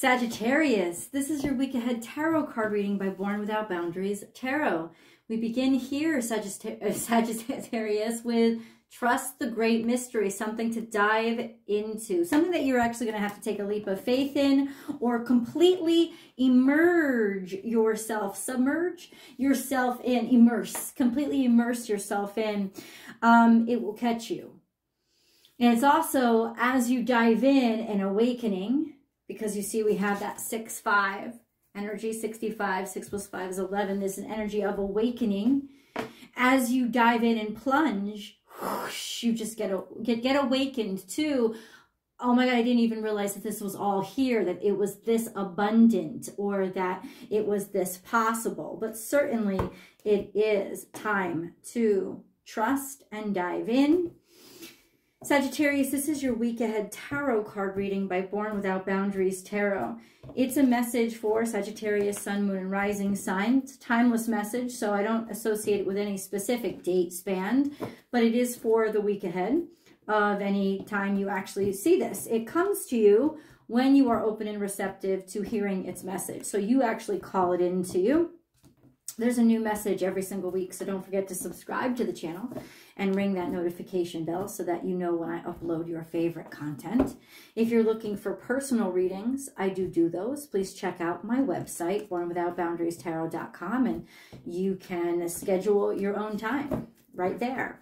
Sagittarius, this is your week ahead tarot card reading by Born Without Boundaries Tarot. We begin here, Sagittarius, with trust the great mystery, something to dive into, something that you're actually going to have to take a leap of faith in or completely immerse yourself, submerge yourself in, completely immerse yourself in. It will catch you. And it's also, as you dive in, an awakening, because you see we have that 6-5 energy, 65, 6 plus 5 is 11. There's an energy of awakening. As you dive in and plunge, whoosh, you just get awakened to, oh my God, I didn't even realize that this was all here, that it was this abundant, or that it was this possible. But certainly it is time to trust and dive in. Sagittarius, this is your week ahead tarot card reading by Born Without Boundaries Tarot. It's a message for Sagittarius, Sun, Moon, and Rising sign. It's a timeless message, so I don't associate it with any specific date span, but it is for the week ahead of any time you actually see this. It comes to you when you are open and receptive to hearing its message. So you actually call it into you. There's a new message every single week, so don't forget to subscribe to the channel and ring that notification bell so that you know when I upload your favorite content. If you're looking for personal readings, I do those. Please check out my website, bornwithoutboundariestarot.com, and you can schedule your own time right there.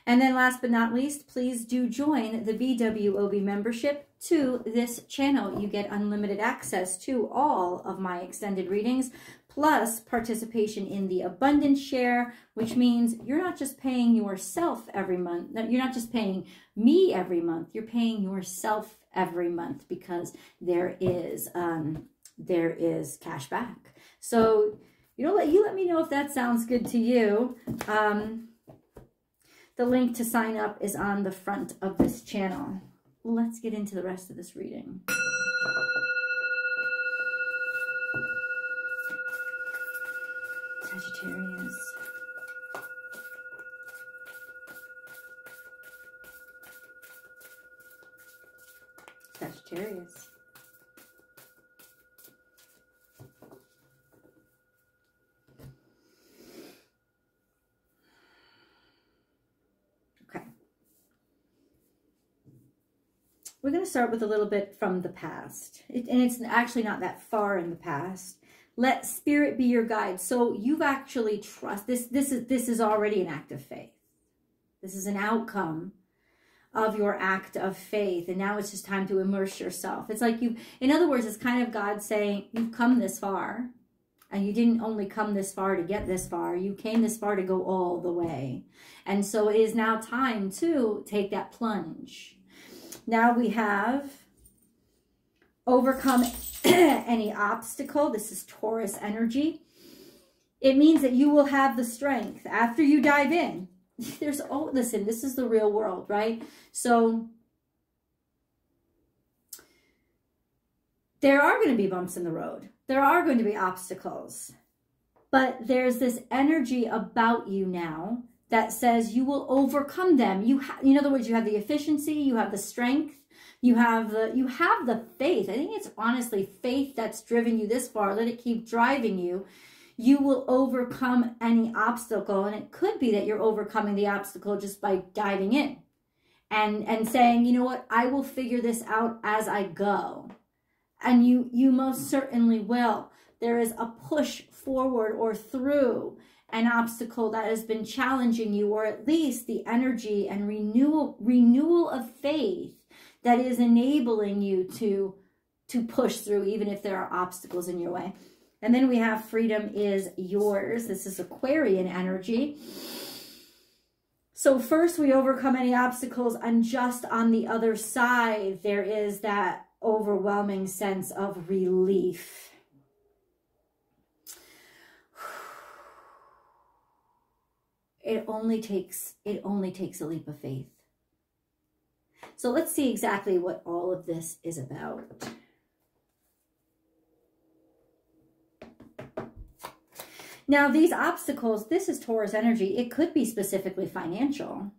And then last but not least, please do join the BWOB membership to this channel. You get unlimited access to all of my extended readings, plus participation in the abundance share, which means you're not just paying yourself every month. You're not just paying me every month. You're paying yourself every month, because there is cash back. So you let me know if that sounds good to you. The link to sign up is on the front of this channel. Let's get into the rest of this reading. Sagittarius. Sagittarius. Okay. We're going to start with a little bit from the past. And it's actually not that far in the past. Let spirit be your guide. So you've actually this is already an act of faith. This is an outcome of your act of faith. And now it's just time to immerse yourself. It's like in other words, it's kind of God saying, you've come this far. And you didn't only come this far to get this far. You came this far to go all the way. And so it is now time to take that plunge. Now we have overcome any obstacle. This is Taurus energy. It means that you will have the strength after you dive in. Listen, this is the real world, right? So there are going to be bumps in the road. There are going to be obstacles. But there's this energy about you now that says you will overcome them. In other words, you have the efficiency, you have the strength, you have the faith. I think it's honestly faith that's driven you this far. Let it keep driving you. You will overcome any obstacle. And it could be that you're overcoming the obstacle just by diving in and saying, you know what, I will figure this out as I go. And you most certainly will. There is a push forward or through an obstacle that has been challenging you, or at least the energy and renewal of faith that is enabling you to push through, even if there are obstacles in your way. And then we have freedom is yours. This is Aquarian energy. So first we overcome any obstacles, and just on the other side, there is that overwhelming sense of relief. It only takes a leap of faith. So let's see exactly what all of this is about. Now, these obstacles, this is Taurus energy. It could be specifically financial.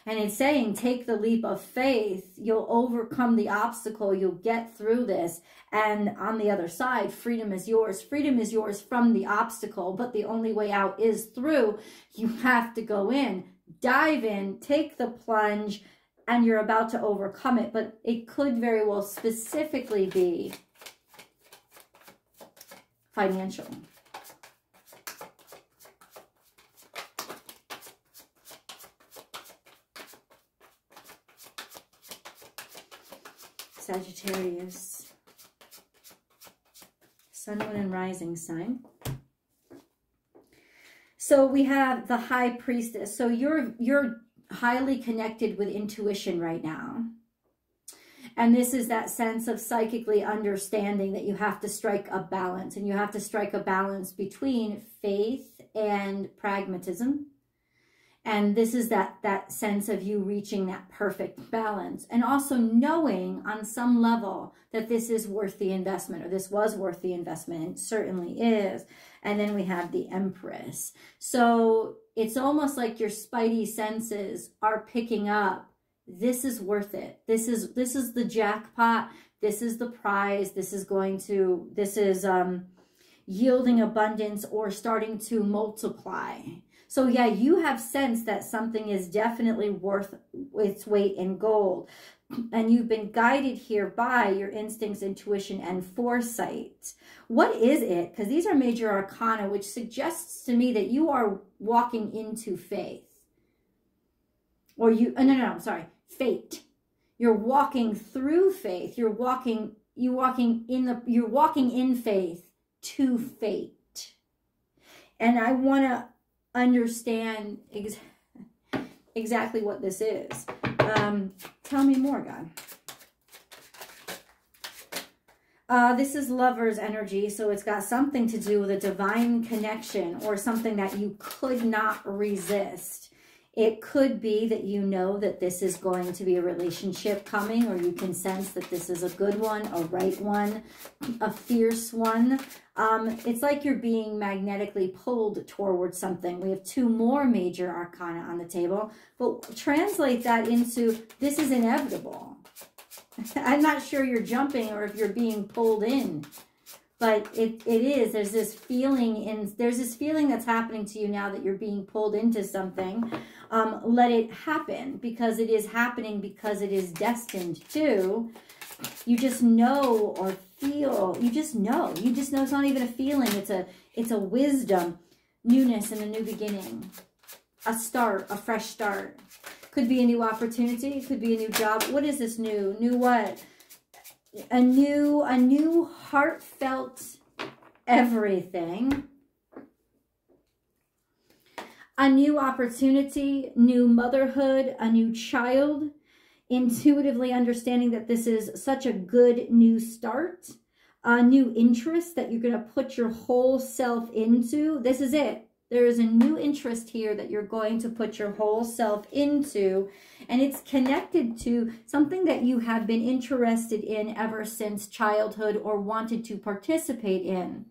And it's saying, take the leap of faith. You'll overcome the obstacle. You'll get through this. And on the other side, freedom is yours. Freedom is yours from the obstacle, but the only way out is through. You have to go in, dive in, take the plunge, and you're about to overcome it. But it could very well specifically be financial. Sagittarius, Sun, Moon, and Rising sign. So we have the High Priestess. So you're highly connected with intuition right now. And this is that sense of psychically understanding that you have to strike a balance. And you have to strike a balance between faith and pragmatism. And this is that sense of you reaching that perfect balance. And also knowing on some level that this is worth the investment, or this was worth the investment. And it certainly is. And then we have the Empress. So it's almost like your spidey senses are picking up. This is worth it. This is the jackpot. This is the prize. This is yielding abundance or starting to multiply. So yeah, you have sensed that something is definitely worth its weight in gold. And you've been guided here by your instincts, intuition, and foresight. What is it? Because these are major arcana, which suggests to me that you are walking into faith. Or fate. You're walking through faith. You're walking in faith to fate. And I want to understand exactly what this is. Tell me more, God. This is Lover's energy, so it's got something to do with a divine connection or something that you could not resist. It could be that you know that this is going to be a relationship coming, or you can sense that this is a good one, a right one, a fierce one. It's like you're being magnetically pulled towards something. We have two more major arcana on the table, but translate that into this is inevitable. I'm not sure you're jumping or if you're being pulled in, but it is. There's this feeling that's happening to you now that you're being pulled into something. Let it happen, because it is happening, because it is destined to. You just know or feel. You just know. You just know. It's not even a feeling. It's a wisdom, newness, and a new beginning, a start, a fresh start. Could be a new opportunity. It could be a new job. What is this new? New what? A new heartfelt everything. A new opportunity, new motherhood, a new child. Intuitively understanding that this is such a good new start. A new interest that you're going to put your whole self into. This is it. There is a new interest here that you're going to put your whole self into. And it's connected to something that you have been interested in ever since childhood, or wanted to participate in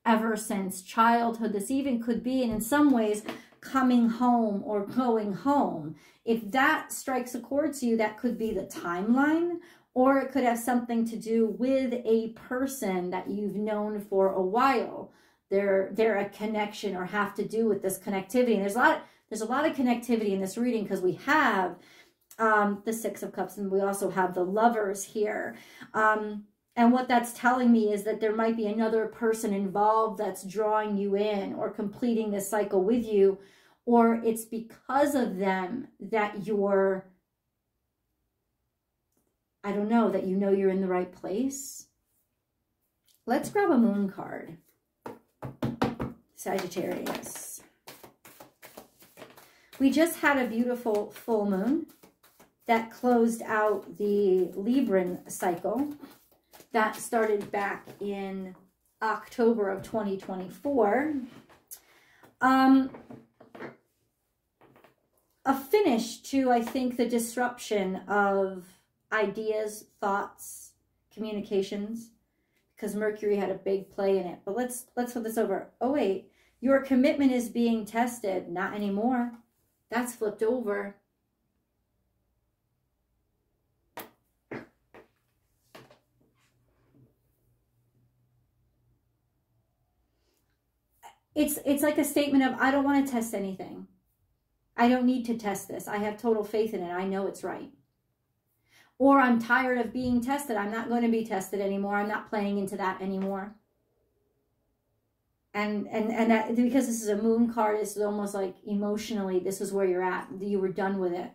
ever since childhood. This even could be, and in some ways, coming home or going home. If that strikes a chord to you, that could be the timeline, or it could have something to do with a person that you've known for a while. They're a connection or have to do with this connectivity. And there's a lot of connectivity in this reading, because we have the Six of Cups, and we also have the Lovers here. And what that's telling me is that there might be another person involved that's drawing you in or completing this cycle with you, or it's because of them that you're, I don't know, that you know you're in the right place. Let's grab a moon card. Sagittarius. We just had a beautiful full moon that closed out the Libran cycle. That started back in October of 2024. A finish to, I think, the disruption of ideas, thoughts, communications, because Mercury had a big play in it. But let's flip this over. Oh, wait. Your commitment is being tested. Not anymore. That's flipped over. it's like a statement of, I don't want to test anything. I don't need to test this. I have total faith in it. I know it's right. Or I'm tired of being tested. I'm not going to be tested anymore. I'm not playing into that anymore. And that, because this is a moon card, it's almost like emotionally, this is where you're at. You were done with it.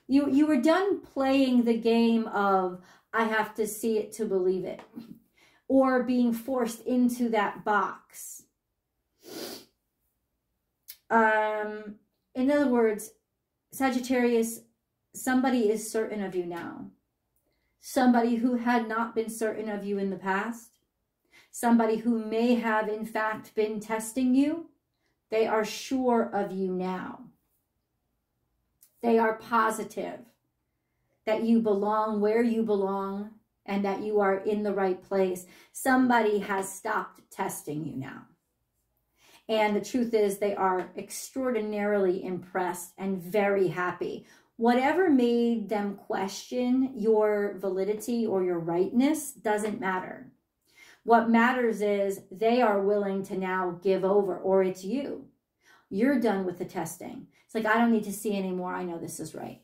You were done playing the game of, I have to see it to believe it. Or being forced into that box. In other words, Sagittarius, somebody is certain of you now. Somebody who had not been certain of you in the past. Somebody who may have, in fact, been testing you. They are sure of you now. They are positive that you belong where you belong and that you are in the right place. Somebody has stopped testing you now. And the truth is, they are extraordinarily impressed and very happy. Whatever made them question your validity or your rightness doesn't matter. What matters is they are willing to now give over, or it's you. You're done with the testing. It's like, I don't need to see anymore. I know this is right.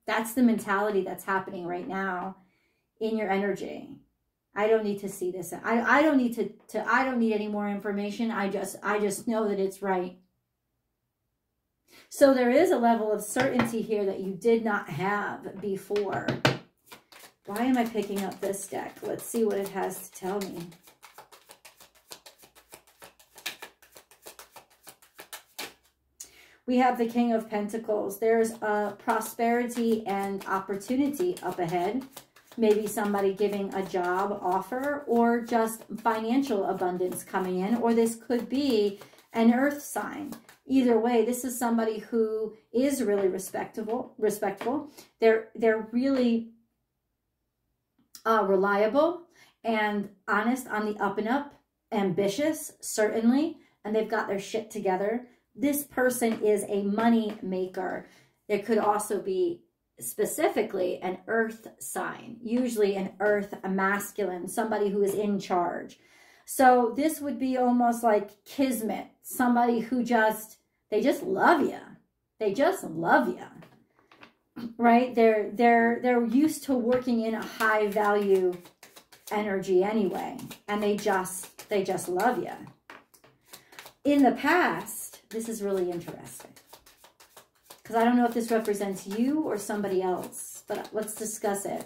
That's the mentality that's happening right now in your energy. I don't need to see this. I don't need I don't need any more information. I just know that it's right. So there is a level of certainty here that you did not have before. Why am I picking up this deck? Let's see what it has to tell me. We have the King of Pentacles. There's a prosperity and opportunity up ahead. Maybe somebody giving a job offer or just financial abundance coming in. Or this could be an earth sign. Either way, this is somebody who is really respectable. They're really reliable and honest, on the up and up, ambitious, certainly, and they've got their shit together. This person is a money maker. There could also be specifically an earth sign, usually an earth, a masculine, somebody who is in charge. So this would be almost like kismet, somebody who they just love you. They just love you. Right? They're used to working in a high value energy anyway, and they just love you. In the past, this is really interesting, because I don't know if this represents you or somebody else, but let's discuss it.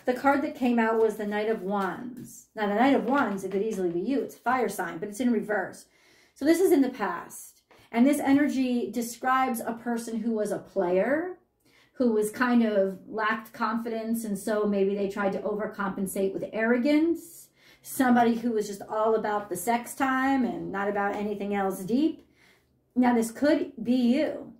The card that came out was the Knight of Wands. Now, the Knight of Wands, it could easily be you. It's a fire sign, but it's in reverse. So this is in the past, and this energy describes a person who was a player, who was kind of lacked confidence, and so maybe they tried to overcompensate with arrogance. Somebody who was just all about the sex time and not about anything else deep. Now, this could be you.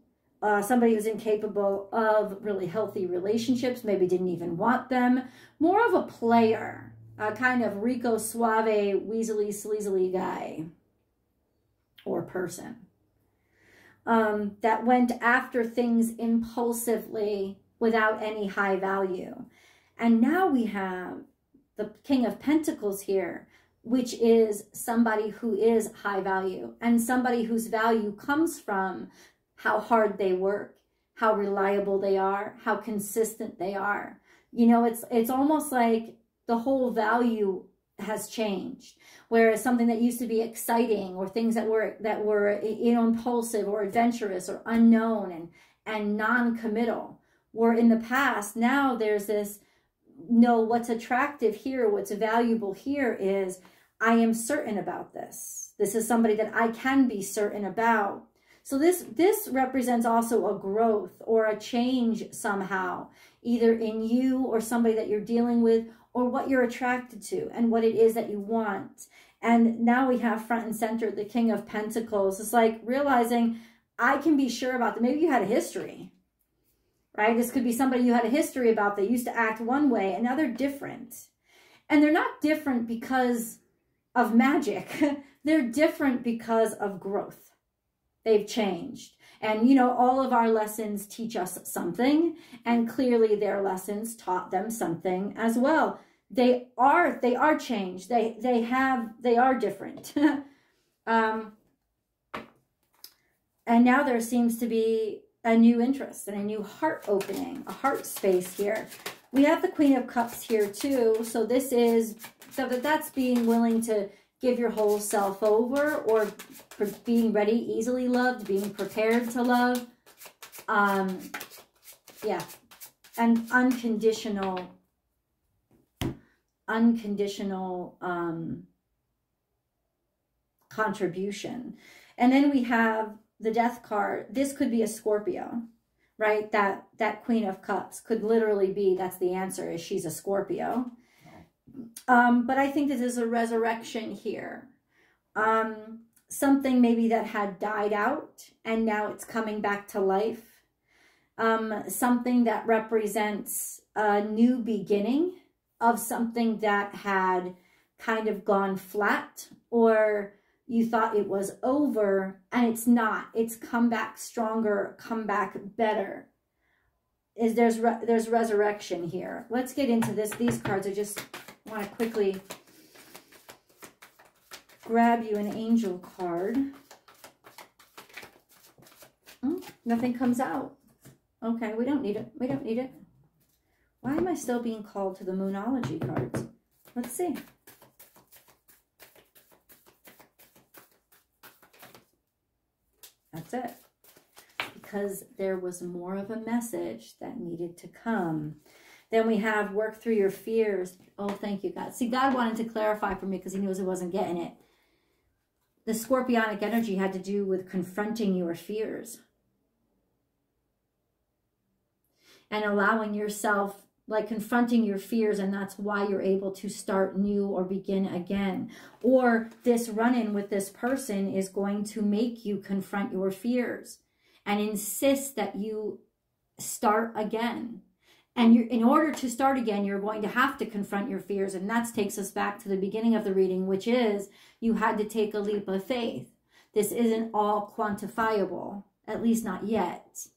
Somebody who's incapable of really healthy relationships, maybe didn't even want them. More of a player, a kind of Rico Suave, weaselly, sleazily guy or person. That went after things impulsively without any high value. And now we have the King of Pentacles here, which is somebody who is high value and somebody whose value comes from how hard they work, how reliable they are, how consistent they are. You know, it's almost like the whole value has changed. Whereas something that used to be exciting, or things that were you know, impulsive or adventurous or unknown and non-committal were in the past. Now there's this, no, what's attractive here, what's valuable here is, I am certain about this. This is somebody that I can be certain about. So this represents also a growth or a change somehow, either in you or somebody that you're dealing with, or what you're attracted to and what it is that you want. And now we have front and center the King of Pentacles. It's like realizing I can be sure about that. Maybe you had a history, right? This could be somebody you had a history about that used to act one way, and now they're different. And they're not different because of magic. They're different because of growth. They've changed. And, you know, all of our lessons teach us something, and clearly their lessons taught them something as well. They are changed. They are different. And now there seems to be a new interest and a new heart opening, a heart space here. We have the Queen of Cups here too. So this is, so that's being willing to give your whole self over, or being ready, easily loved, being prepared to love. Yeah. And unconditional contribution. And then we have the Death card. This could be a Scorpio, right? That Queen of Cups could literally be, that's the answer, is she's a Scorpio. But I think this is a resurrection here. Something maybe that had died out and now it's coming back to life. Something that represents a new beginning of something that had kind of gone flat, or you thought it was over and it's not. It's come back stronger, come back better. There's resurrection here. Let's get into this. These cards, I just want to quickly grab you an angel card. Nothing comes out. Okay, we don't need it. We don't need it. Why am I still being called to the Moonology cards? Let's see. That's it. Because there was more of a message that needed to come. Then we have work through your fears. Oh, thank you, God. See, God wanted to clarify for me because he knows I wasn't getting it. The scorpionic energy had to do with confronting your fears. And allowing yourself, like confronting your fears, and that's why you're able to start new or begin again. Or this run-in with this person is going to make you confront your fears and insist that you start again. And in order to start again, you're going to have to confront your fears. And that takes us back to the beginning of the reading, which is you had to take a leap of faith. This isn't all quantifiable, at least not yet.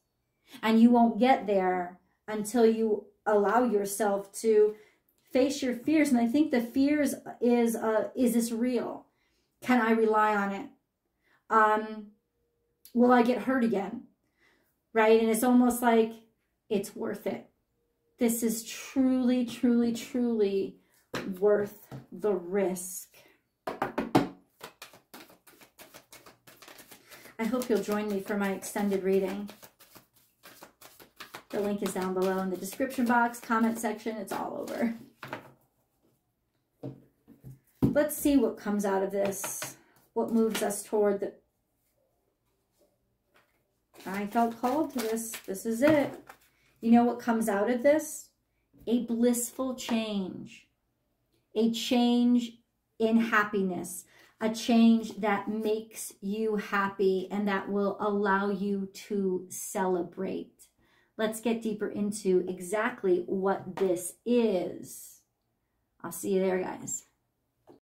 And you won't get there until you allow yourself to face your fears. And I think the fears is this real? Can I rely on it? Will I get hurt again? Right? And it's almost like it's worth it. This is truly, truly, truly worth the risk. I hope you'll join me for my extended reading. The link is down below in the description box, comment section. It's all over. Let's see what comes out of this. What moves us toward the... I felt called to this. This is it. You know what comes out of this? A blissful change. A change in happiness. A change that makes you happy and that will allow you to celebrate. Let's get deeper into exactly what this is. I'll see you there, guys.